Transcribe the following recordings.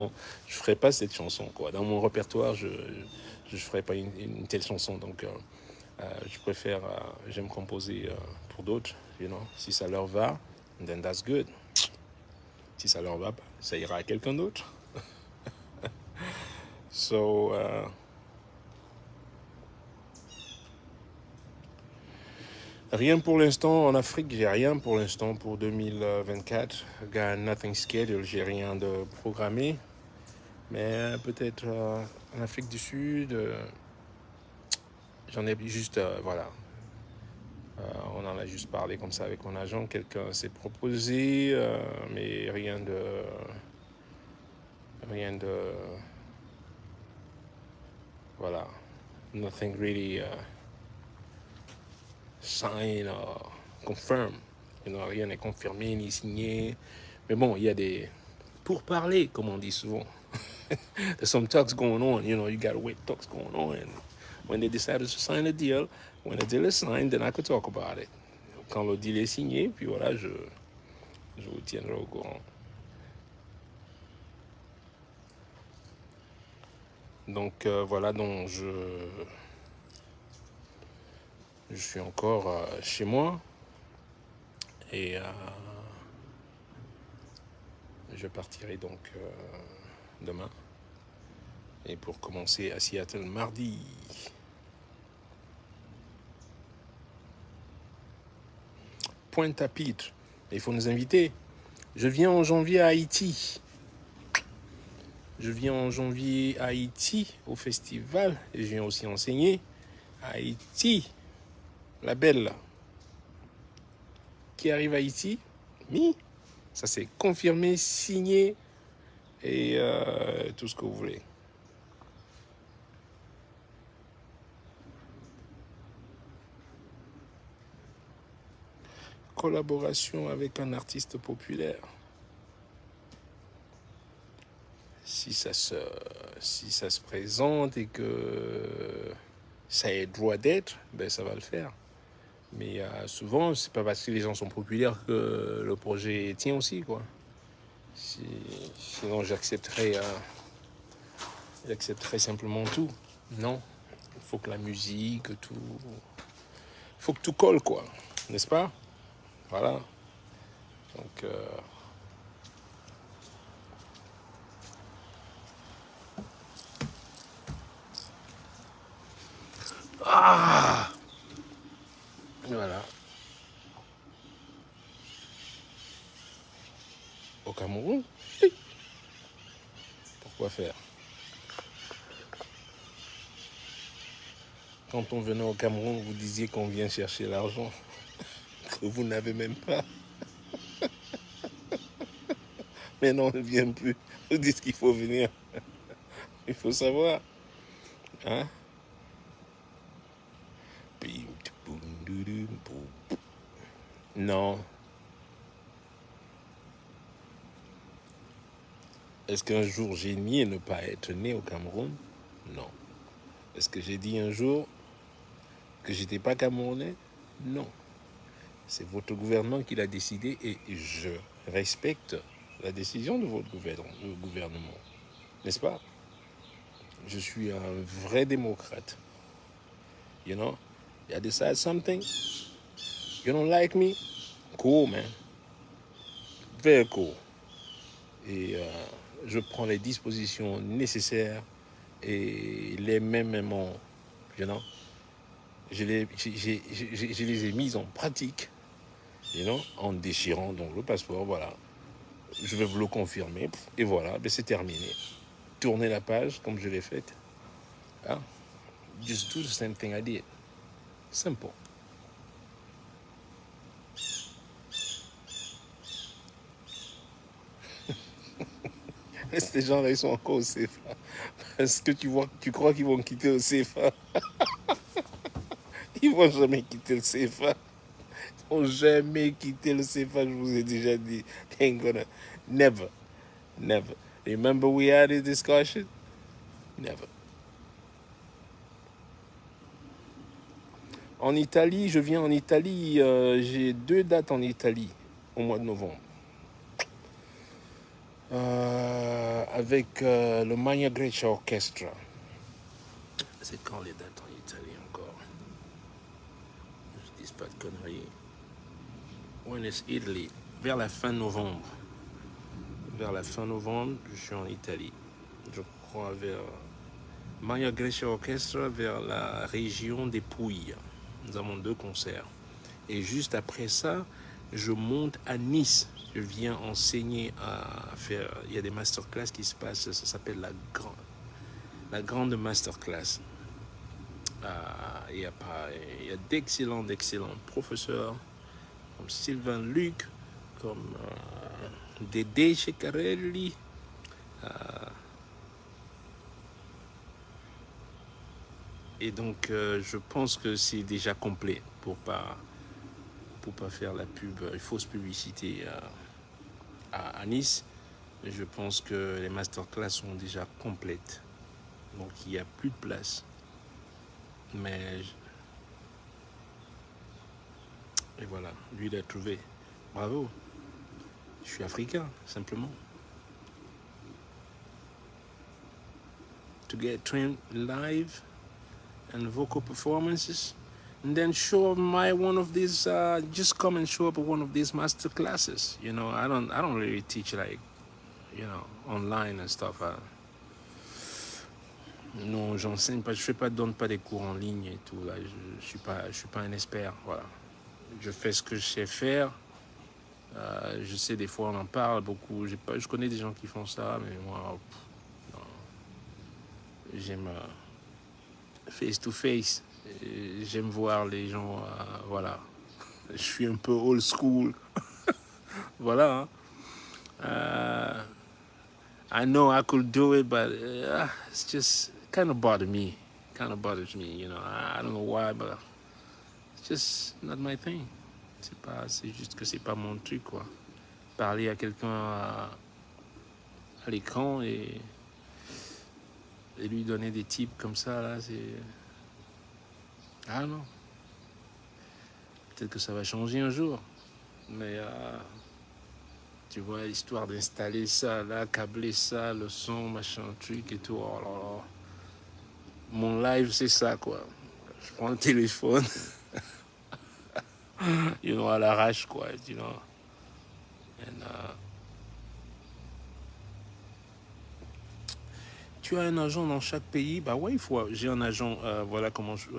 je ferai pas cette chanson, quoi. Dans mon répertoire, je ferai pas une telle chanson. Donc, je préfère, j'aime composer pour d'autres, Si ça leur va, then that's good. Si ça leur va pas, ça ira à quelqu'un d'autre. So, rien pour l'instant en Afrique, j'ai rien pour l'instant pour 2024. Got nothing scheduled, j'ai rien de programmé. Mais peut-être en Afrique du Sud, j'en ai juste, voilà. On en a juste parlé comme ça avec mon agent. Quelqu'un s'est proposé, mais rien de, voilà. Nothing really signed or confirmed. Rien n'est confirmé ni signé. Mais bon, il y a des pourparlers, comme on dit souvent. There's some talks going on. You got to wait talks going on. And when they decided to sign a deal, when the deal is signed, then I could talk about it. Quand le deal est signé, puis voilà, je vous tiendrai au courant. Donc voilà, donc je suis encore chez moi et je partirai donc demain. Et pour commencer à Seattle mardi. Pointe-à-Pitre. Il faut nous inviter. Je viens en janvier à Haïti. Je viens en janvier à Haïti au festival et je viens aussi enseigner à Haïti. La belle là. Qui arrive à Haïti? Mi. Ça c'est confirmé, signé et tout ce que vous voulez. Collaboration avec un artiste populaire. Si ça se présente et que ça ait droit d'être, ben ça va le faire. Mais souvent, c'est pas parce que les gens sont populaires que le projet tient aussi, quoi. Sinon, j'accepterais simplement tout. Non, il faut que la musique, tout, il faut que tout colle, quoi, n'est-ce pas? Voilà. Donc, voilà. Au Cameroun, pourquoi faire? Quand on venait au Cameroun, vous disiez qu'on vient chercher l'argent que vous n'avez même pas. Mais non, on ne vient plus. Vous dites qu'il faut venir. Il faut savoir. Hein? Non. Est-ce qu'un jour j'ai nié ne pas être né au Cameroun? Non. Est-ce que j'ai dit un jour que j'étais pas camerounais? Non. C'est votre gouvernement qui l'a décidé et je respecte la décision de votre gouvernement. N'est-ce pas? Je suis un vrai démocrate. You know? You decide something? You don't like me? Cool, man. Very cool. Et je prends les dispositions nécessaires et les mêmes, you know? Je les ai mises en pratique, en déchirant donc le passeport, voilà. Je vais vous le confirmer, et voilà, ben c'est terminé. Tournez la page comme je l'ai faite. Hein? Just do the same thing I did. Simple. Ces gens-là, ils sont encore au CFA. Est-ce que tu crois qu'ils vont quitter le CFA? Ils vont jamais quitter le CFA. Ils vont jamais quitter le CFA, je vous ai déjà dit. They ain't gonna. Never. Never. Remember we had a discussion? Never. En Italie, je viens en Italie. J'ai 2 dates en Italie au mois de novembre. avec le Magna Grecia Orchestra. C'est quand les dates en Italie encore? Je dis pas de conneries. When is Italy? Vers la fin novembre. Vers la fin novembre, je suis en Italie. Je crois vers Magna Grecia Orchestra, vers la région des Pouilles. Nous avons 2 concerts. Et juste après ça, je monte à Nice. Je viens enseigner à faire... Il y a des masterclass qui se passent, ça s'appelle la grande masterclass. Il y a d'excellents professeurs, comme Sylvain Luc, comme Dédé Ceccarelli. Et donc, je pense que c'est déjà complet pour pas faire la pub, fausse publicité à Nice. Je pense que les masterclass sont déjà complètes. Donc, il n'y a plus de place. Mais... Et voilà, lui, il a trouvé. Bravo. Je suis africain, simplement. To get trained live and vocal performances, and then show up one of these. Just come and show up at one of these master classes. You know, I don't really teach like, you know, online and stuff. Non, j'enseigne pas. Donne pas des cours en ligne et tout. Là, je suis pas un expert. Voilà. Je fais ce que je sais faire. Je sais, des fois on en parle beaucoup. Je connais des gens qui font ça, mais moi, non. J'aime face to face. J'aime voir les gens. Voilà. Je suis un peu old school. Voilà. I know I could do it, but it's just kind of bothers me. You know. I don't know why, but it's just not my thing. C'est juste que c'est pas mon truc, quoi. Parler à quelqu'un à l'écran et lui donner des tips comme ça, là, c'est... Ah non. Peut-être que ça va changer un jour. Mais tu vois, l'histoire d'installer ça, là, câbler ça, le son, machin, truc et tout. Oh là là. Mon live, c'est ça, quoi. Je prends le téléphone, you know, à l'arrache, quoi, you know. And, tu as un agent dans chaque pays? Bah ouais, j'ai un agent, voilà comment je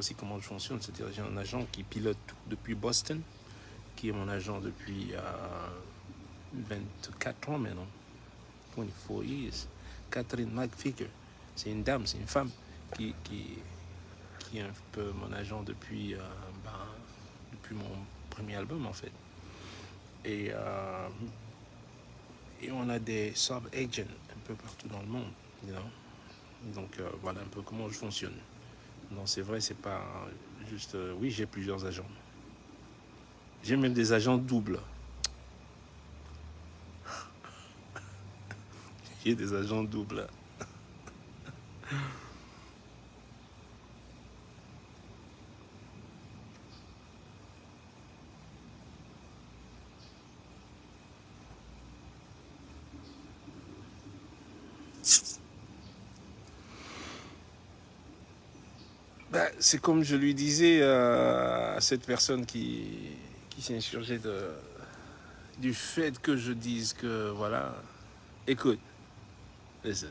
fonctionne. C'est-à-dire, j'ai un agent qui pilote depuis Boston, qui est mon agent depuis 24 ans maintenant. 24 years. Catherine McFigure. C'est une dame, c'est une femme qui est un peu mon agent depuis mon premier album, en fait. Et on a des sub-agents un peu partout dans le monde, you know? Donc voilà un peu comment je fonctionne. Non, c'est vrai, c'est pas juste... oui, j'ai plusieurs agents. J'ai même des agents doubles. J'ai des agents doubles. C'est comme je lui disais à cette personne qui s'insurgeait du fait que je dise que, voilà, écoute, listen.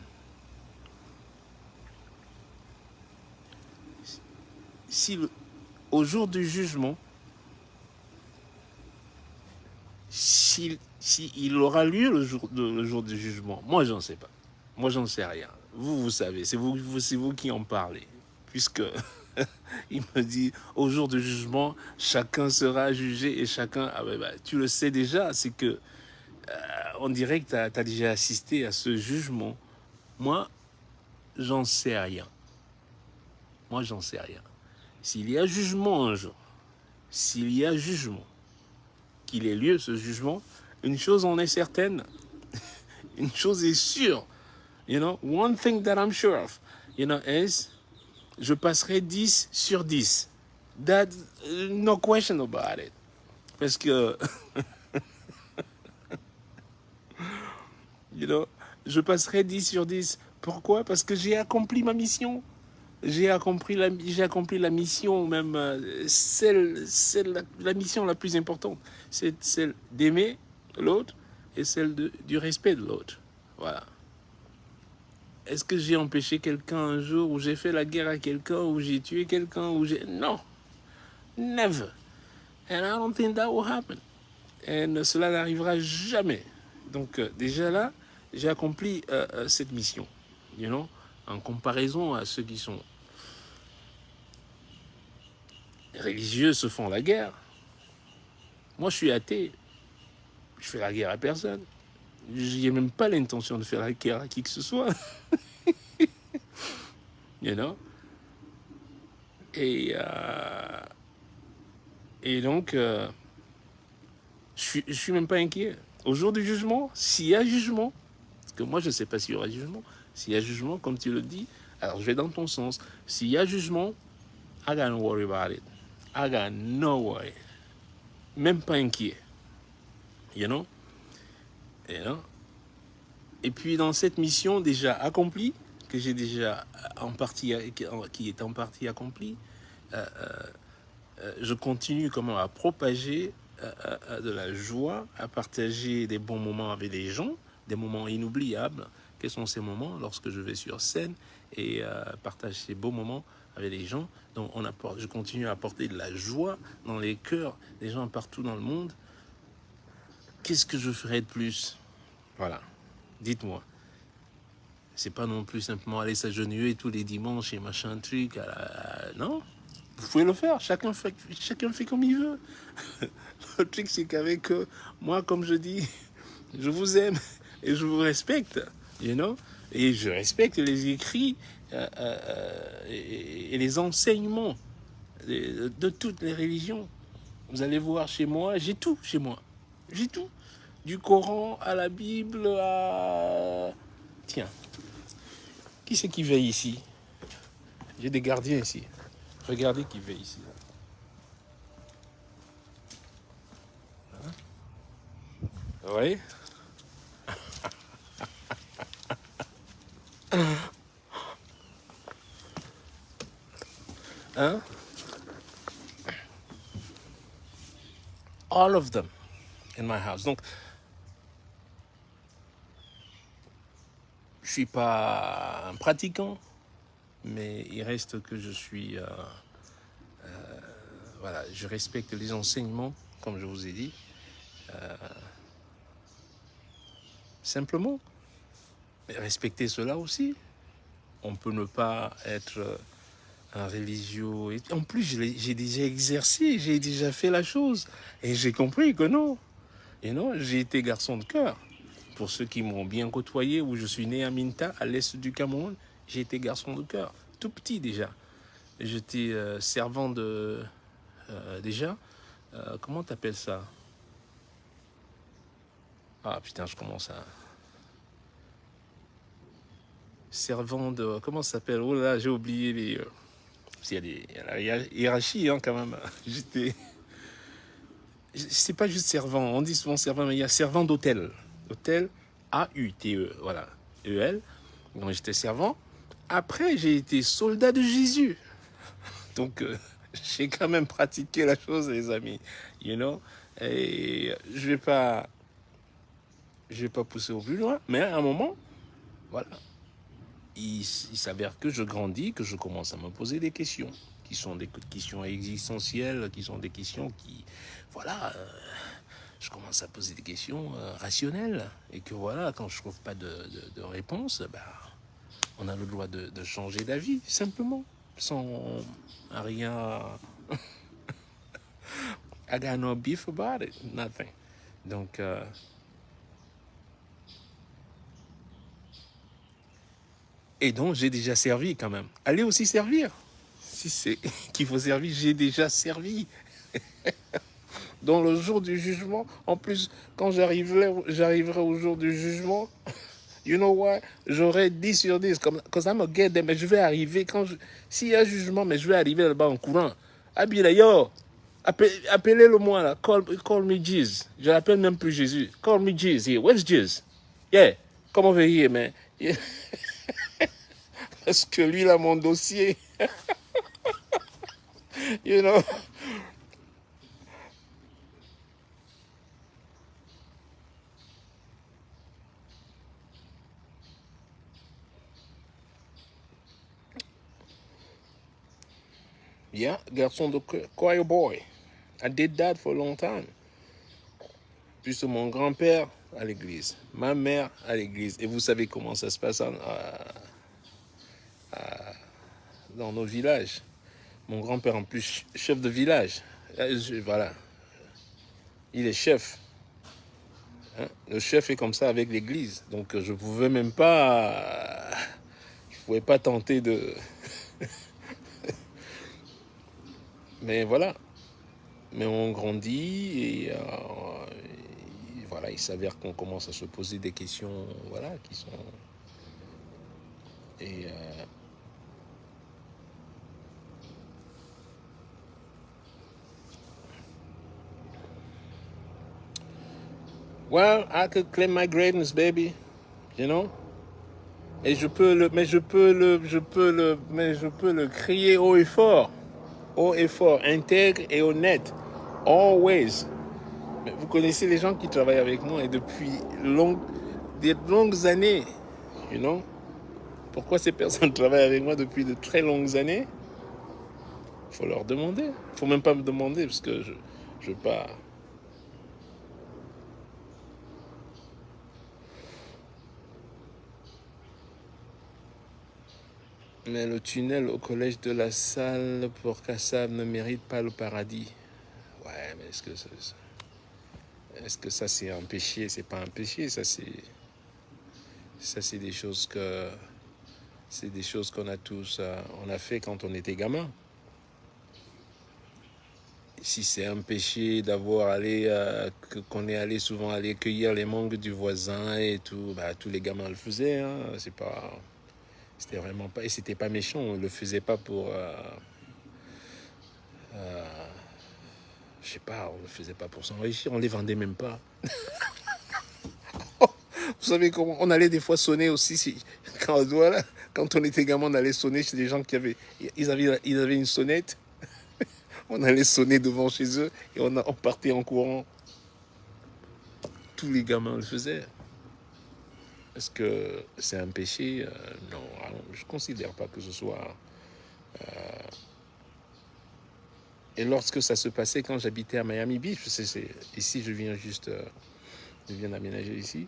Au jour du jugement, s'il aura lieu le jour du jugement, moi j'en sais pas. Moi j'en sais rien. Vous savez, c'est vous qui en parlez. Puisque il me dit, au jour du jugement, chacun sera jugé et chacun... Ah ben, tu le sais déjà, c'est que on dirait que tu as déjà assisté à ce jugement. Moi, j'en sais rien. Moi, j'en sais rien. S'il y a jugement un jour, s'il y a jugement, qu'il ait lieu ce jugement, une chose en est certaine, une chose est sûre, you know, one thing that I'm sure of, you know, is, je passerai 10 sur 10. That, no question about it. Parce que, you know, je passerai 10 sur 10. Pourquoi? Parce que j'ai accompli ma mission. J'ai accompli la mission, même la mission la plus importante. C'est celle d'aimer l'autre et celle du respect de l'autre. Voilà. Est-ce que j'ai empêché quelqu'un un jour, ou j'ai fait la guerre à quelqu'un, ou j'ai tué quelqu'un, ou j'ai... Non. Never. And I don't think that will happen. Et cela n'arrivera jamais. Donc déjà là, j'ai accompli cette mission. You know, en comparaison à ceux qui sont religieux, se font la guerre. Moi, je suis athée. Je fais la guerre à personne. Je n'ai même pas l'intention de faire la guerre à qui que ce soit. You know? Et donc, je suis même pas inquiet. Au jour du jugement, s'il y a jugement, parce que moi, je ne sais pas s'il y aura jugement, s'il y a jugement, comme tu le dis, alors je vais dans ton sens. S'il y a jugement, I gotta worry about it. I got no worry. Même pas inquiet. You know? You know? Et puis dans cette mission déjà accomplie, que j'ai déjà en partie, qui est en partie accomplie, je continue comment à propager de la joie, à partager des bons moments avec les gens, des moments inoubliables. Quels sont ces moments? Lorsque je vais sur scène et partage ces beaux moments avec les gens. Donc je continue à apporter de la joie dans les cœurs des gens partout dans le monde. Qu'est-ce que je ferais de plus? Voilà, dites-moi. C'est pas non plus simplement aller s'agenouiller tous les dimanches et machin truc. Non, vous pouvez le faire. Chacun fait comme il veut. Le truc, c'est qu'avec moi, comme je dis, je vous aime et je vous respecte, you know. Et je respecte les écrits et les enseignements de toutes les religions. Vous allez voir chez moi, j'ai tout chez moi. J'ai tout. Du Coran à la Bible à... Tiens, qui c'est qui veille ici? J'ai des gardiens ici. Regardez qui veille ici. Oui. Hein? All of them in my house. Donc, je suis pas un pratiquant, mais il reste que je suis... voilà, je respecte les enseignements, comme je vous ai dit. Simplement, respecter cela aussi. On peut ne pas être un religieux. Et en plus, j'ai déjà exercé, j'ai déjà fait la chose. Et j'ai compris que non. Et non, j'ai été garçon de cœur. Pour ceux qui m'ont bien côtoyé, où je suis né à Minta, à l'est du Cameroun, j'ai été garçon de cœur. Tout petit déjà. J'étais servant de... déjà, comment t'appelles ça? Ah putain, je commence à... Servant de... Comment ça s'appelle? Oh là, j'ai oublié les... Il y a la hiérarchie, hein, quand même. J'étais... C'est pas juste servant. On dit souvent servant, mais il y a servant d'hôtel. Hôtel, A-U-T-E, voilà. E-L. Donc j'étais servant. Après, j'ai été soldat de Jésus. Donc, j'ai quand même pratiqué la chose, les amis. You know? Et je vais pas pousser au plus loin, mais à un moment, voilà. Il s'avère que je grandis, que je commence à me poser des questions, qui sont des questions existentielles, qui sont des questions qui, voilà, je commence à poser des questions rationnelles, et que voilà, quand je trouve pas de réponse, bah, on a le droit de changer d'avis, simplement, sans rien. I got no beef about it, nothing. Donc, et donc, j'ai déjà servi quand même. Allez aussi servir. Si c'est qu'il faut servir, j'ai déjà servi. Dans le jour du jugement, en plus, quand j'arriverai au jour du jugement, you know what? J'aurai 10 sur 10. Because I'm a get there, mais je vais arriver s'il y a jugement, mais je vais arriver là-bas en courant. Abila, yo, appelez-le moi là. Call me Jesus. Je l'appelle même plus Jésus. Call me Jesus here. Where's Jesus? Yeah. comment veiller, mais parce que lui, là, mon dossier, you know. Yeah, garçon de choir boy. I did that for a long time. Plus mon grand-père à l'église, ma mère à l'église. Et vous savez comment ça se passe dans nos villages. Mon grand-père en plus chef de village. Voilà, il est chef. Hein? Le chef est comme ça avec l'église. Donc je pouvais même pas... Je pouvais pas tenter de... Mais voilà. Mais on grandit et voilà, il s'avère qu'on commence à se poser des questions, voilà, qui sont... Et well, I could claim my greatness, baby, you know. Et je peux le, mais je peux le crier haut et fort, intègre et honnête, always. Mais vous connaissez les gens qui travaillent avec moi et depuis des longues années, you know. Pourquoi ces personnes travaillent avec moi depuis de très longues années? Il faut leur demander. Il ne faut même pas me demander parce que je pas. Mais le tunnel au collège de la Salle pour Kassab ne mérite pas le paradis. Ouais, mais est-ce que ça c'est un péché? C'est pas un péché, ça c'est des choses que c'est des choses qu'on a tous on a fait quand on était gamin. Si c'est un péché d'avoir allé qu'on est allé souvent aller cueillir les mangues du voisin et tout, bah tous les gamins le faisaient. Hein, c'est pas, c'était vraiment pas, et c'était pas méchant. On le faisait pas pour, je sais pas, on le faisait pas pour s'enrichir. On les vendait même pas. Vous savez comment on allait des fois sonner aussi quand voilà, quand on était gamin, on allait sonner chez des gens qui avaient, ils avaient une sonnette. On allait sonner devant chez eux et on partait en courant. Tous les gamins le faisaient. Est-ce que c'est un péché? Non, je ne considère pas que ce soit... Et lorsque ça se passait, quand j'habitais à Miami Beach, ici je viens juste... je viens d'aménager ici.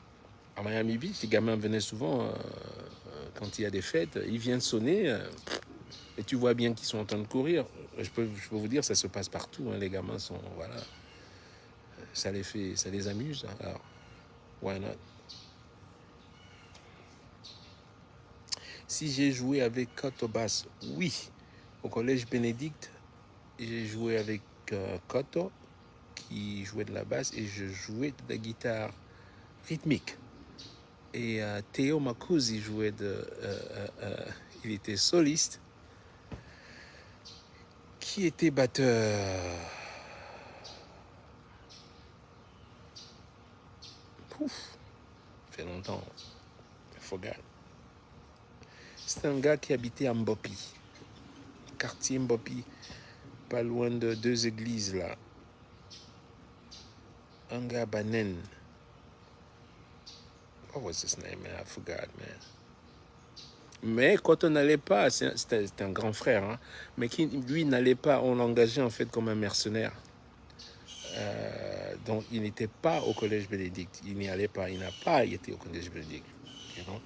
À Miami Beach, les gamins venaient souvent, quand il y a des fêtes, ils viennent sonner, et tu vois bien qu'ils sont en train de courir. Je peux vous dire, ça se passe partout. Hein, les gamins sont... Voilà, ça les amuse. Hein, alors, why not? Si j'ai joué avec Cotobas, oui. Au collège Bénédicte, j'ai joué avec Koto, qui jouait de la basse, et je jouais de la guitare rythmique. Et Théo Macuz, il était soliste. Qui était batteur? Pouf, ça fait longtemps. I forgot. C'est un gars qui habitait à Mbopi, quartier Mbopi, pas loin de 2 églises là. Un gars Banen. What was his name, man? I forgot, man. Mais quand on n'allait pas, c'était un grand frère, hein, mais qui, lui, n'allait pas, on l'engageait en fait comme un mercenaire. Donc, il n'était pas au collège Bénédicte. Il n'y allait pas, il n'a pas été au collège Bénédicte. You know?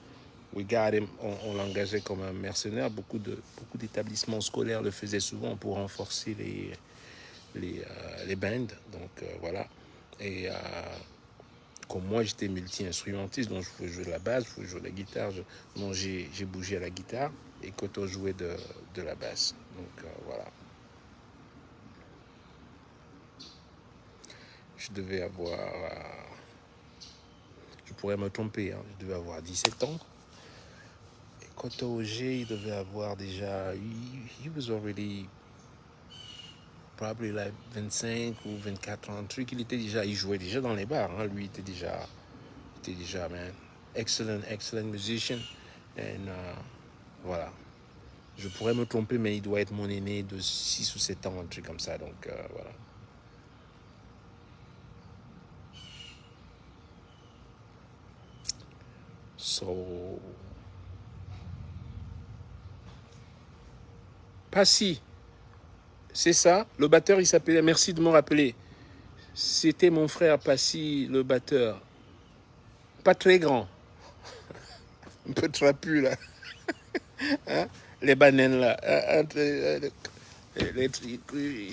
We got him, on l'engageait comme un mercenaire. Beaucoup d'établissements scolaires le faisaient souvent pour renforcer les bands. Donc, voilà. Et comme moi, j'étais multi-instrumentiste, donc je pouvais jouer de la basse, je pouvais jouer de la guitare. Donc, j'ai bougé à la guitare et Koto jouait de la basse. Donc, voilà. Je devais avoir... je pourrais me tromper, hein, je devais avoir 17 ans. Et Koto G, il devait avoir déjà... He was already... probably like 25 ou 24 ans, un truc. Il jouait déjà dans les bars, hein. Lui, il était déjà, man. excellent musician. Et voilà. Je pourrais me tromper, mais il doit être mon aîné de 6 ou 7 ans, un truc comme ça. Donc, voilà. So... Passy, c'est ça. Le batteur, il s'appelait... Merci de me rappeler. C'était mon frère Passy, le batteur. Pas très grand. Un peu trapu, là. Hein? Les bananes, là.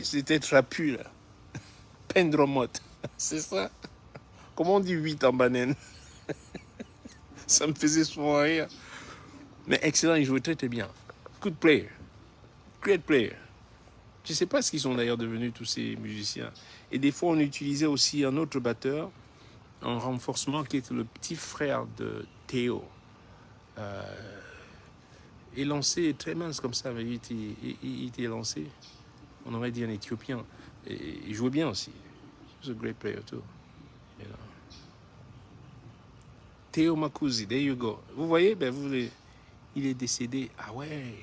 C'était trapu, là. Pendromote. C'est ça. Comment on dit 8 en banane? Ça me faisait souvent rire. Mais excellent, il jouait très très bien. Good player. Great player. Je ne sais pas ce qu'ils sont d'ailleurs devenus tous ces musiciens. Et des fois, on utilisait aussi un autre batteur en renforcement qui était le petit frère de Théo. Et lancé très mince comme ça, il était lancé. On aurait dit un Éthiopien. Et il jouait bien aussi. He was a great player too. You know. Théo Makuzi, there you go. Vous voyez, ben il est décédé. Ah ouais.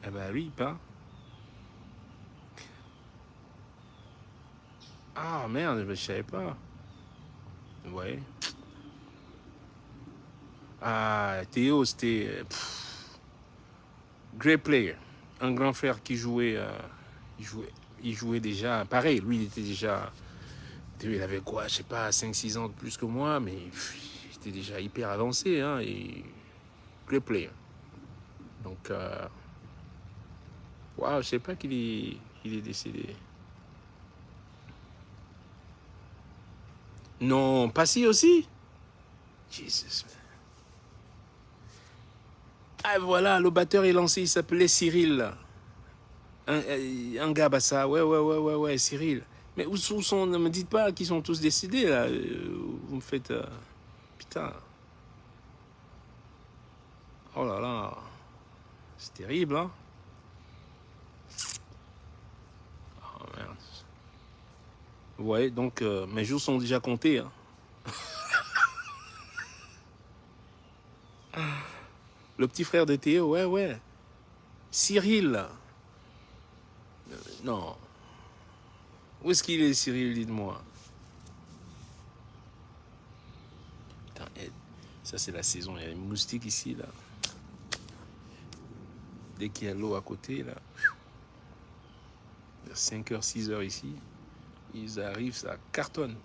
Eh ben oui, pas. Ah merde, je savais pas. Ouais. Ah, Théo, c'était great player. Un grand frère qui jouait, il jouait déjà, pareil, lui il était déjà, il avait quoi, je sais pas, 5-6 ans de plus que moi, mais il était déjà hyper avancé, hein, et great player. Donc, je sais pas qu'il est décédé. Non, Passy aussi? Jesus, man. Ah voilà, le batteur est lancé, il s'appelait Cyril, là. Un gars, bah ça, ouais, Cyril. Mais où sont, ne me dites pas qu'ils sont tous décédés, là. Vous me faites... putain. Oh là là. C'est terrible, hein. Oh merde. Ouais, donc mes jours sont déjà comptés, hein. Le petit frère de Théo, ouais. Cyril. Non. Où est-ce qu'il est, Cyril, dites-moi. Putain, ça c'est la saison, il y a des moustiques ici, là. Dès qu'il y a l'eau à côté, là. Vers 5h, 6h ici, ils arrivent, ça cartonne.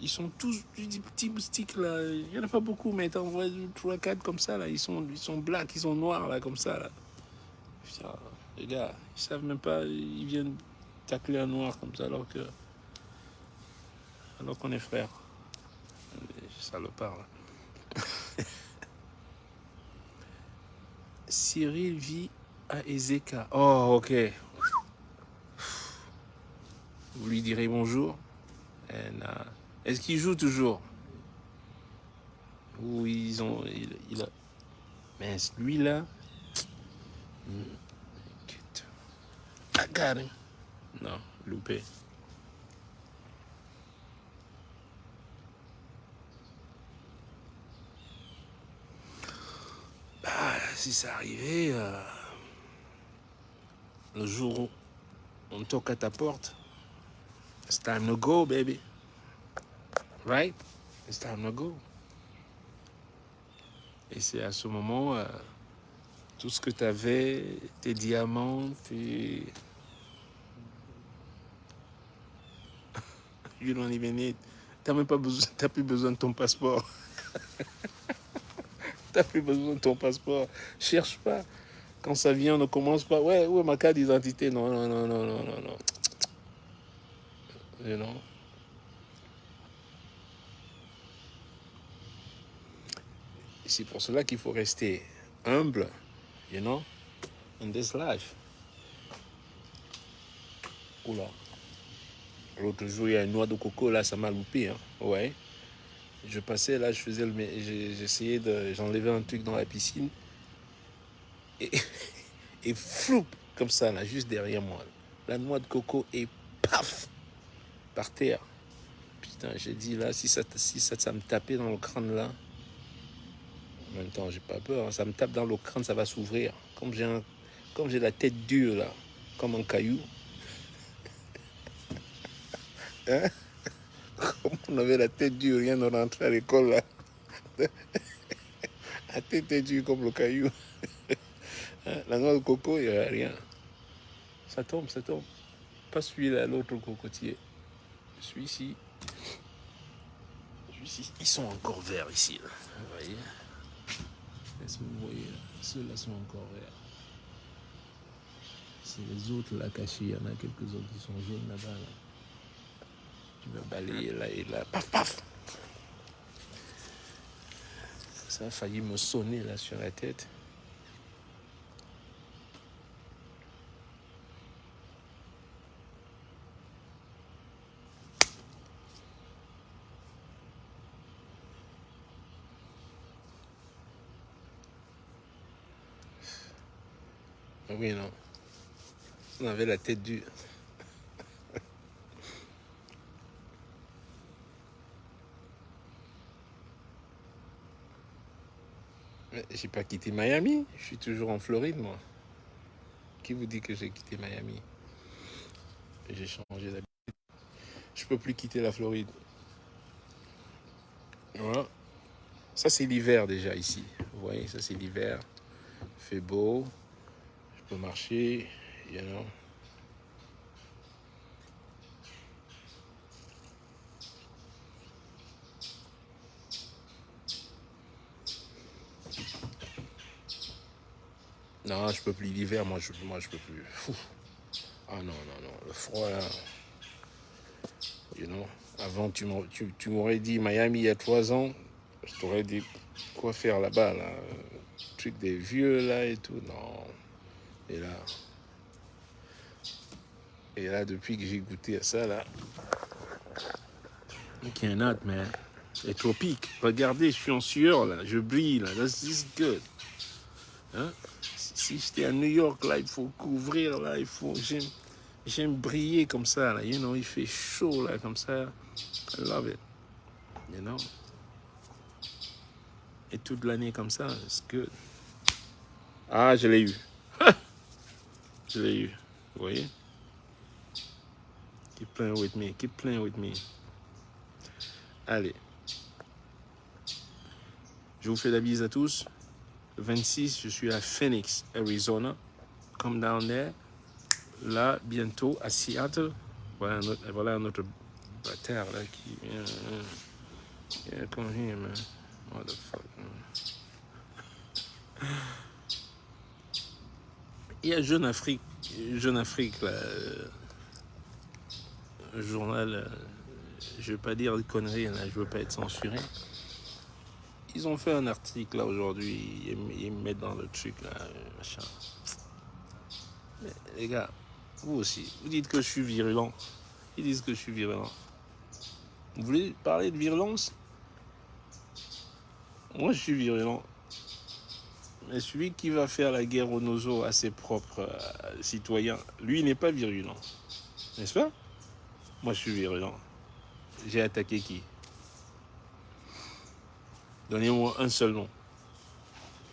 Ils sont tous des petits moustiques, là. Il n'y en a pas beaucoup, mais t'en vois 3-4 comme ça, là. Ils sont blacks, ils sont noirs, là, comme ça, là. Putain, les gars, ils savent même pas, ils viennent tacler un noir comme ça, alors qu'on est frères. Ça le parle. Cyril vit à Ezeka. Oh, ok. Vous lui direz bonjour. Est-ce qu'il joue toujours? Ou il a... Mais lui là... I got him. Non, loupé. Bah, si ça arrivait, le jour où on toque à ta porte, it's time to go, baby. Right? It's time to go. Et c'est à ce moment, tout ce que tu avais, tes diamants, tes... You don't even need... T'as même pas besoin, t'as plus besoin de ton passeport. T'as plus besoin de ton passeport. Cherche pas. Quand ça vient, on ne commence pas. Ouais, où est ma carte d'identité? Non. You know? C'est pour cela qu'il faut rester humble, you know, in this life. Oula. L'autre jour, il y a une noix de coco, là, ça m'a loupé, hein. Ouais. Je passais, là, j'essayais j'enlevais un truc dans la piscine. Et floup, comme ça, là, juste derrière moi. La noix de coco est paf, par terre. Putain, j'ai dit, là, si ça me tapait dans le crâne, là. En même temps, j'ai pas peur. Hein. Ça me tape dans le crâne, ça va s'ouvrir. Comme j'ai la tête dure, là, comme un caillou. Hein? Comme on avait la tête dure, rien de rentrer à l'école, là. La tête est dure comme le caillou. Hein? La noix de coco, il n'y a rien. Ça tombe, ça tombe. Pas celui-là, l'autre cocotier. Celui-ci. Celui-ci. Ils sont encore verts ici, là. Vous voyez? Est-ce que vous voyez, là? Ceux-là sont encore verts. C'est les autres là cachés. Il y en a quelques autres qui sont jaunes là-bas. Là. Tu vas balayer là et là. Paf, paf! Ça a failli me sonner là sur la tête. Oui, non. On avait la tête dure. Mais j'ai pas quitté Miami. Je suis toujours en Floride, moi. Qui vous dit que j'ai quitté Miami? J'ai changé d'habitude. Je peux plus quitter la Floride. Voilà. Ça, c'est l'hiver déjà ici. Vous voyez, ça, c'est l'hiver. Il fait beau. Je peux marcher, you know. Non, je peux plus l'hiver, moi je peux plus. Ah non, non, non, le froid là, you know. Avant, tu m'aurais dit Miami il y a 3 ans, je t'aurais dit quoi faire là-bas, là. Truc des vieux là et tout, non. Et là depuis que j'ai goûté à ça là, I cannot, man. Les tropiques, regardez, je suis en sueur là, je brille là, this is good. Hein? Si j'étais à New York, là, il faut couvrir, là, j'aime briller comme ça, là, you know, il fait chaud, là, comme ça. I love it, you know. Et toute l'année comme ça, it's good. Ah, je l'ai eu. Je l'ai eu, vous voyez. Keep playing with me, keep playing with me. Allez. Je vous fais la bise à tous. Le 26, je suis à Phoenix, Arizona. Come down there. Là, bientôt, à Seattle. Voilà un autre bâtard, là, qui... Yeah, come here, man. What the fuck, man. Il y a Jeune Afrique, là, un journal, je ne vais pas dire de conneries, là, je ne veux pas être censuré. Ils ont fait un article, là, aujourd'hui, ils me mettent dans le truc, là, machin. Mais, les gars, vous aussi, vous dites que je suis virulent. Ils disent que je suis virulent. Vous voulez parler de virulence? Moi, je suis virulent. Mais celui qui va faire la guerre aux nozo à ses propres citoyens, lui, n'est pas virulent. N'est-ce pas? Moi, je suis virulent. J'ai attaqué qui? Donnez-moi un seul nom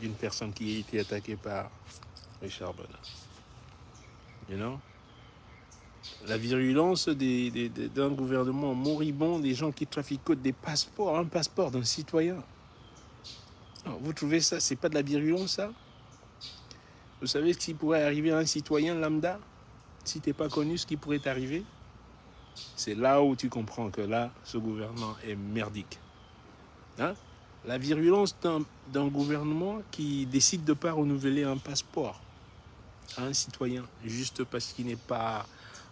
d'une personne qui a été attaquée par Richard Bonner. You know? La virulence d'un gouvernement moribond, des gens qui traficotent des passeports, un passeport d'un citoyen. Alors, vous trouvez ça, c'est pas de la virulence, ça? Vous savez ce qui pourrait arriver à un citoyen lambda? Si t'es pas connu, ce qui pourrait t'arriver? C'est là où tu comprends que là, ce gouvernement est merdique. Hein? La virulence d'un gouvernement qui décide de ne pas renouveler un passeport à un citoyen, juste parce qu'il n'est pas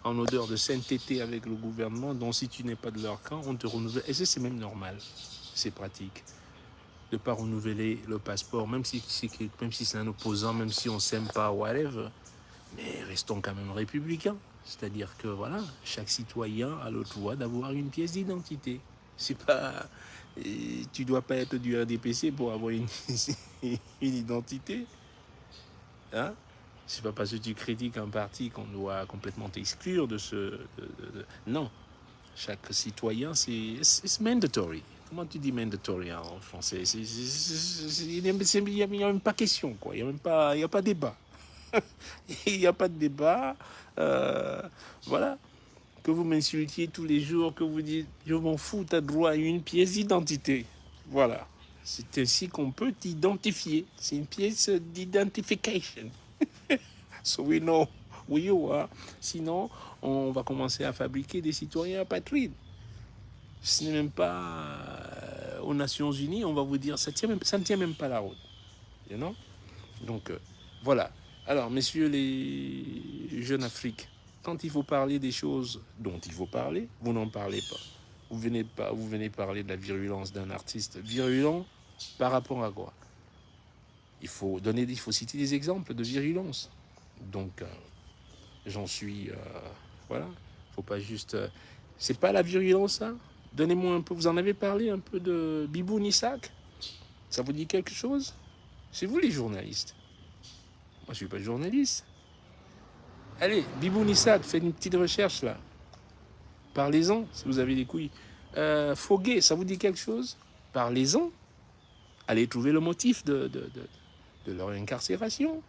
en odeur de sainteté avec le gouvernement, donc si tu n'es pas de leur camp, on te renouvelle. Et c'est même normal, c'est pratique de ne pas renouveler le passeport, même si c'est un opposant, même si on ne s'aime pas, whatever. Mais restons quand même républicains. C'est-à-dire que voilà, chaque citoyen a le droit d'avoir une pièce d'identité. C'est pas, tu dois pas être du RDPC pour avoir une identité. Hein? C'est pas parce que tu critiques un parti qu'on doit complètement t'exclure de ce. Non, chaque citoyen, c'est mandatory. Comment tu dis mandatory en français? Il n'y a même pas question, quoi. Il n'y a pas débat. Il n'y a pas de débat. Voilà. Que vous m'insultiez tous les jours, que vous dites, je m'en fous, tu as droit à une pièce d'identité. Voilà. C'est ainsi qu'on peut t'identifier. C'est une pièce d'identification. So we know who you are. Sinon, on va commencer à fabriquer des citoyens apatrides. Ce n'est même pas aux Nations Unies, on va vous dire, ça ne tient même pas la route. You know? Donc, voilà. Alors, messieurs les jeunes Afriques, quand il faut parler des choses dont il faut parler, vous n'en parlez pas. Vous venez parler de la virulence d'un artiste virulent par rapport à quoi? Il faut citer des exemples de virulence. Donc, j'en suis, voilà. Faut pas juste. C'est pas la virulence, ça. Donnez-moi un peu. Vous en avez parlé un peu de Bibou Nissak. Ça vous dit quelque chose? C'est vous les journalistes. Moi, je suis pas journaliste. Allez, Bibou Nissak, faites une petite recherche là. Parlez-en si vous avez des couilles. Foguet, ça vous dit quelque chose? Parlez-en. Allez trouver le motif de leur incarcération.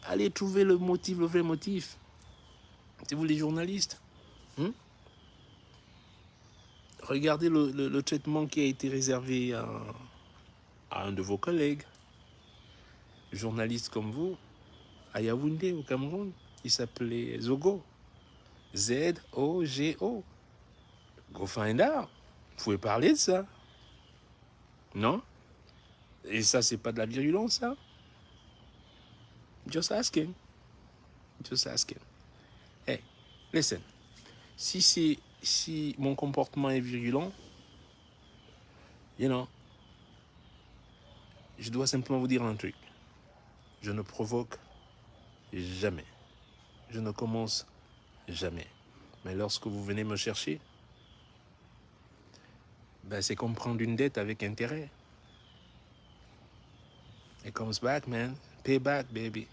Allez trouver le motif, le vrai motif. C'est vous les journalistes. Regardez le traitement qui a été réservé à un de vos collègues, journaliste comme vous, à Yaoundé, au Cameroun. Il s'appelait Zogo. Z-O-G-O. Go find out. Vous pouvez parler de ça. Non? Et ça, c'est pas de la virulence, ça? Just asking. Just asking. Hey, listen. Si mon comportement est virulent, you know, je dois simplement vous dire un truc. Je ne provoque jamais. Je ne commence jamais. Mais lorsque vous venez me chercher, ben c'est comme prendre une dette avec intérêt. It comes back, man. Pay back, baby.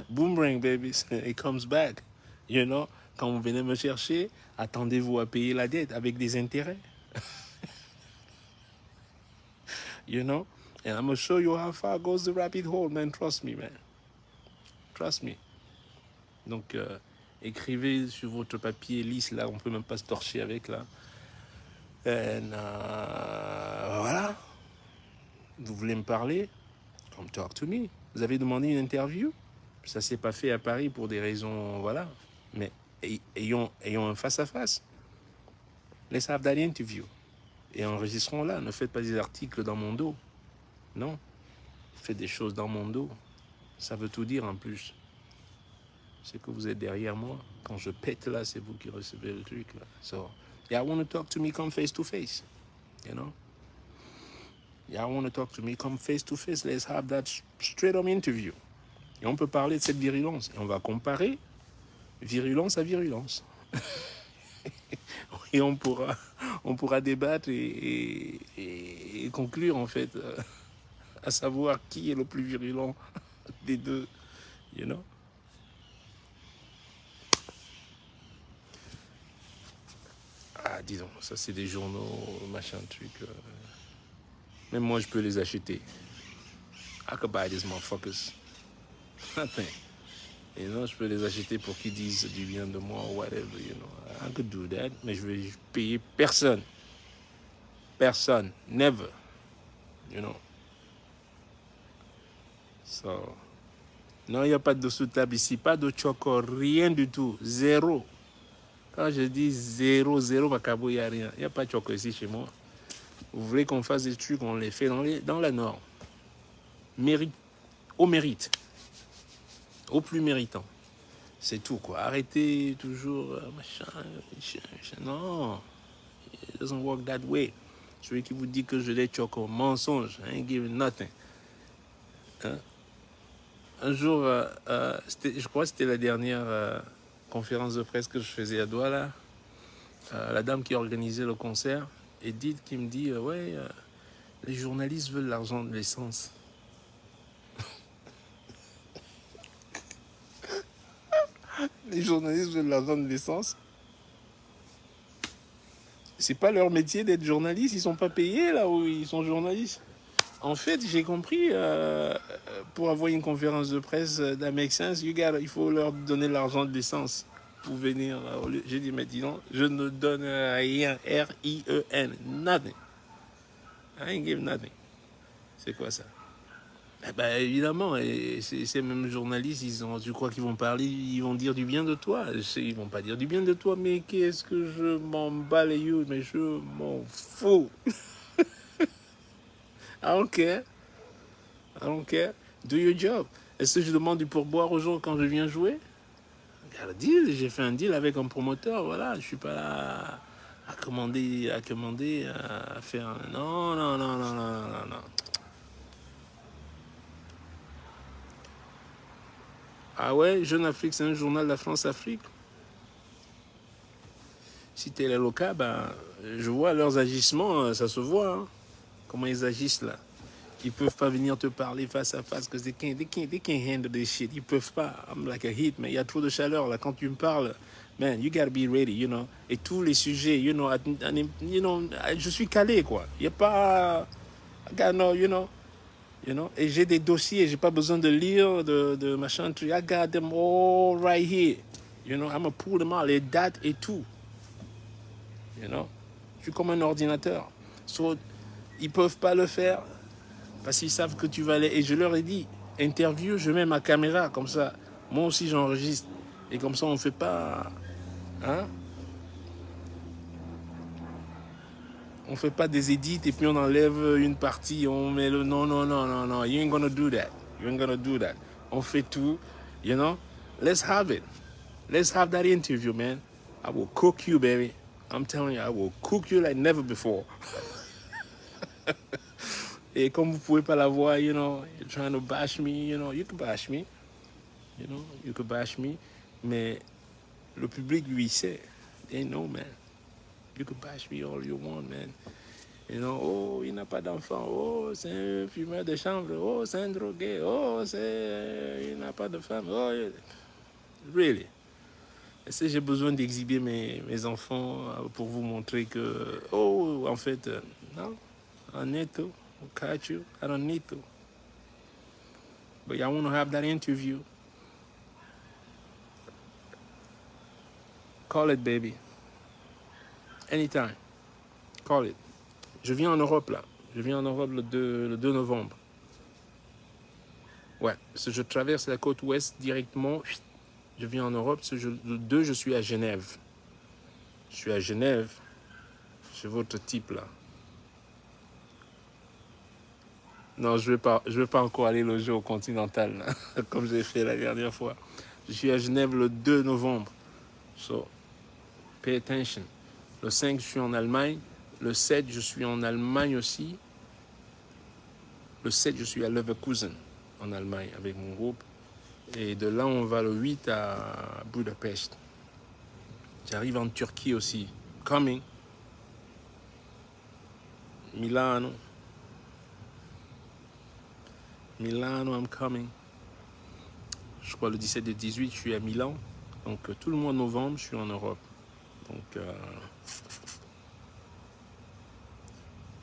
Boomerang, baby. It comes back. You know, quand vous venez me chercher, attendez-vous à payer la dette avec des intérêts. You know? And I'm going to show you how far goes the rabbit hole, man. Trust me, man. Trust me. Donc, écrivez sur votre papier lisse, là. On ne peut même pas se torcher avec, là. And, voilà. Vous voulez me parler? Come talk to me. Vous avez demandé une interview? Ça ne s'est pas fait à Paris pour des raisons, voilà. Mais ayons un face-à-face. Let's have that interview. Et enregistrons-la. Ne faites pas des articles dans mon dos. Non. Faites des choses dans mon dos. Ça veut tout dire en plus. C'est que vous êtes derrière moi. Quand je pète là, c'est vous qui recevez le truc là. So, y'all want to talk to me, come face to face. You know? Y'all want to talk to me, come face to face. Let's have that straight on interview. Et on peut parler de cette virulence. Et on va comparer virulence à virulence. Et on pourra débattre et conclure en fait à savoir qui est le plus virulent des deux. You know? Ah, disons, ça c'est des journaux, machin, truc. Même moi, je peux les acheter. I could buy these motherfuckers. Nothing. You know, je peux les acheter pour qu'ils disent du bien de moi ou whatever, you know. I could do that, mais je vais payer personne. Personne. Never. You know. So. Non, il n'y a pas de sous-table ici, pas de choco, rien du tout. Zéro. Quand je dis zéro, macabo, il n'y a rien. Il n'y a pas de choco ici chez moi. Vous voulez qu'on fasse des trucs, on les fait dans la norme. Mérite, au mérite. Au plus méritant. C'est tout, quoi. Arrêtez toujours, machin. Non. It doesn't work that way. Celui qui vous dit que je l'ai choco, mensonge. I ain't giving nothing. Hein? Un jour, je crois que c'était la dernière conférence de presse que je faisais à Douala. La dame qui organisait le concert, Edith, qui me dit ouais, les journalistes veulent l'argent de l'essence. Les journalistes veulent l'argent de l'essence. C'est pas leur métier d'être journaliste. Ils sont pas payés là où ils sont journalistes. En fait, j'ai compris, pour avoir une conférence de presse d'Amex Sense, il faut leur donner l'argent de l'essence pour venir. J'ai dit, mais dis donc, je ne donne rien. R-I-E-N. Nothing. I ain't give nothing. C'est quoi ça? Eh ben, évidemment, et ces mêmes journalistes, tu crois qu'ils vont parler, ils vont dire du bien de toi. Ils vont pas dire du bien de toi, mais qu'est-ce que je m'en bats les yeux, mais je m'en fous. I don't care. I don't care. Do your job. Est-ce que je demande du pourboire aux gens quand je viens jouer? Regarde, deal, j'ai fait un deal avec un promoteur, voilà, je suis pas là à commander, à faire un... Non, non, non, non, non, non, non. Ah ouais, Jeune Afrique, c'est un journal de la France-Afrique. Si t'es les locaux, ben, je vois leurs agissements, ça se voit, hein, comment ils agissent là. Ils peuvent pas venir te parler face à face, parce que they can't handle this shit. Ils peuvent pas. I'm like a hit, mais il y a trop de chaleur là. Quand tu me parles, man, you gotta be ready, you know. Et tous les sujets, you know, je suis calé quoi. Il y a pas, I gotta know, you know. Et j'ai des dossiers, j'ai pas besoin de lire, de machin. I got them all right here, you know. I'm gonna pull them out, les dates et tout, you know. Je suis comme un ordinateur. So, ils peuvent pas le faire. Parce qu'ils savent que tu vas aller. Et je leur ai dit, interview, je mets ma caméra, comme ça. Moi aussi, j'enregistre. Et comme ça, on ne fait pas... Hein? On ne fait pas des edits et puis on enlève une partie, on met le... Non, non, non, non, non. You ain't gonna do that. You ain't gonna do that. On fait tout, you know? Let's have it. Let's have that interview, man. I will cook you, baby. I'm telling you, I will cook you like never before. Et comme vous pouvez pas la voir, you know, you're trying to bash me, you know, you can bash me, you know, you can bash me, mais le public, lui, sait, they know, man, you can bash me all you want, man, you know, oh, il n'a pas d'enfant, oh, c'est un fumeur de chambre, oh, c'est un drogué, oh, il n'a pas de femme, oh, really, est-ce que j'ai besoin d'exhiber mes enfants pour vous montrer que, oh, en fait, non, en est tout. Catch you. I don't need to. But y'all want to have that interview. Call it, baby. Anytime. Call it. Je viens en Europe, là. Je viens en Europe le 2 novembre. Ouais, parce que je traverse la côte ouest directement. Je viens en Europe. Le 2, je suis à Genève. Je suis à Genève. C'est votre type, là. Non, je vais pas encore aller loger au Continental, là, comme j'ai fait la dernière fois. Je suis à Genève le 2 novembre. So, pay attention. Le 5, je suis en Allemagne. Le 7, je suis en Allemagne aussi. Le 7, je suis à Leverkusen, en Allemagne, avec mon groupe. Et de là, on va le 8 à Budapest. J'arrive en Turquie aussi. Coming. Milano. Milano, I'm coming. Je crois le 17 et 18, je suis à Milan. Donc tout le mois de novembre, je suis en Europe. Donc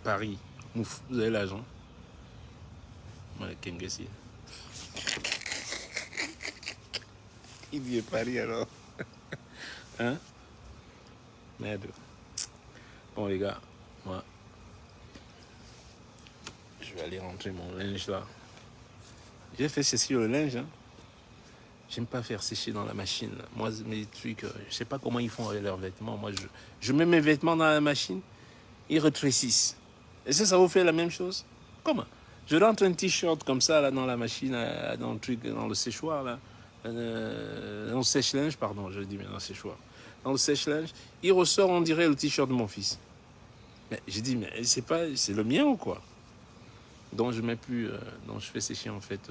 Paris. Ouf, vous avez l'argent. Moi, Kengessi. Il dit Paris alors. Hein? Merde. Bon les gars, moi, je vais aller rentrer mon linge là. J'ai fait sécher le linge, hein. J'aime pas faire sécher dans la machine. Là. Moi, mes trucs, je sais pas comment ils font avec leurs vêtements. Moi, je mets mes vêtements dans la machine, ils rétrécissent. Et ça vous fait la même chose? Comment? Je rentre un t-shirt comme ça là dans la machine, dans le truc, dans le séchoir là, dans le sèche-linge, pardon, je dis bien dans le séchoir. Dans le sèche-linge, il ressort, on dirait le t-shirt de mon fils. Mais j'ai dit, mais c'est le mien ou quoi? Donc je mets plus, donc je fais sécher en fait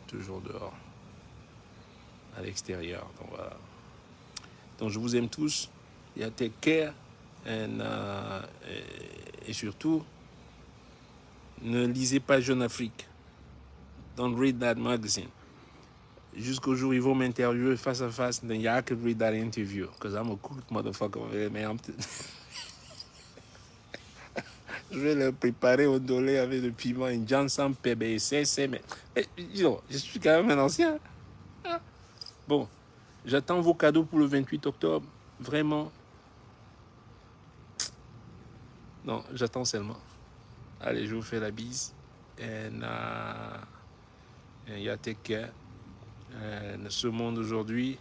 toujours dehors, à l'extérieur. Donc voilà. Donc je vous aime tous. Yeah, take care et surtout ne lisez pas Jeune Afrique. Don't read that magazine. Jusqu'au jour où ils vont m'interviewer face à face, then y'all can read that interview, because I'm a cool motherfucker. Je vais le préparer au dolé avec le piment, un jansan PBCC. Mais je suis quand même un ancien. Ah. Bon, j'attends vos cadeaux pour le 28 octobre. Vraiment. Non, j'attends seulement. Allez, je vous fais la bise. And you take care. Ce monde aujourd'hui,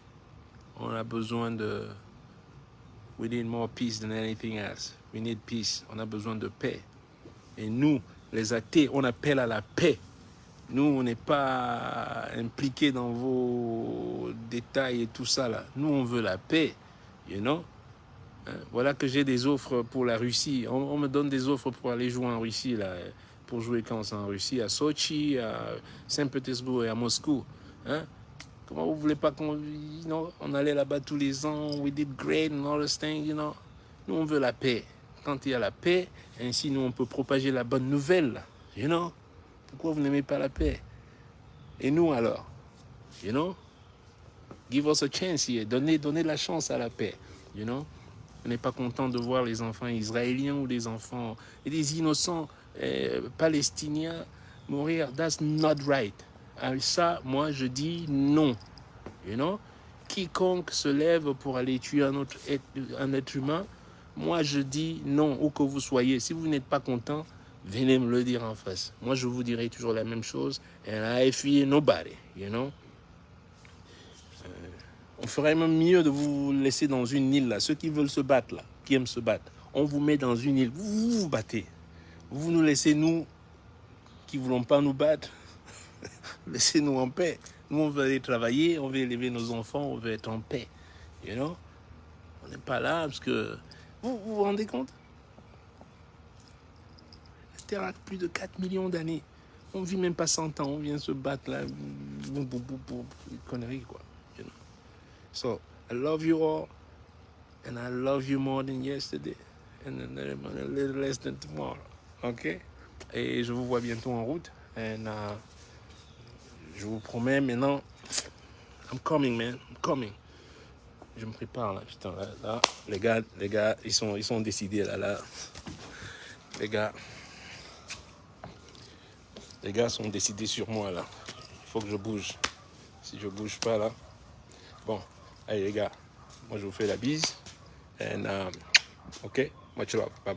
on a besoin de... We need more peace than anything else. We need peace. On a besoin de paix. Et nous, les athées, on appelle à la paix. Nous, on n'est pas impliqués dans vos détails et tout ça là. Nous, on veut la paix, you know. Voilà que j'ai des offres pour la Russie. On me donne des offres pour aller jouer en Russie là, pour jouer quand c'est en Russie, à Sochi, à Saint-Pétersbourg et à Moscou. Hein? Comment vous voulez pas qu'on, you know, on allait là-bas tous les ans, we did great and all this thing, you know. Nous, on veut la paix. Quand il y a la paix, ainsi nous, on peut propager la bonne nouvelle, you know. Pourquoi vous n'aimez pas la paix? Et nous alors, you know, give us a chance here. Donnez la chance à la paix, you know. On n'est pas content de voir les enfants israéliens ou des enfants et des innocents palestiniens mourir. That's not right. À ça, moi, je dis non, you know. Quiconque se lève pour aller tuer un être humain, moi, je dis non, où que vous soyez. Si vous n'êtes pas content, venez me le dire en face. Moi, je vous dirai toujours la même chose. And I fear nobody, you know. On ferait même mieux de vous laisser dans une île, là. Ceux qui veulent se battre, là, qui aiment se battre. On vous met dans une île. Vous vous battez. Vous nous laissez, nous, qui ne voulons pas nous battre. Laissez-nous en paix. Nous, on veut aller travailler, on veut élever nos enfants, on veut être en paix. You know? On n'est pas là parce que... Vous rendez compte? La Terre a plus de 4 millions d'années. On ne vit même pas 100 ans. On vient se battre là. Une connerie, quoi. You know? So, I love you all. And I love you more than yesterday. And a little less than tomorrow. OK? Et je vous vois bientôt en route. And je vous promets maintenant... I'm coming, man. I'm coming. Je me prépare là, putain, là, les gars, ils sont décidés là. Les gars sont décidés sur moi là. Il faut que je bouge. Si je bouge pas là, bon, allez les gars, moi je vous fais la bise. And ok, much love, bye bye.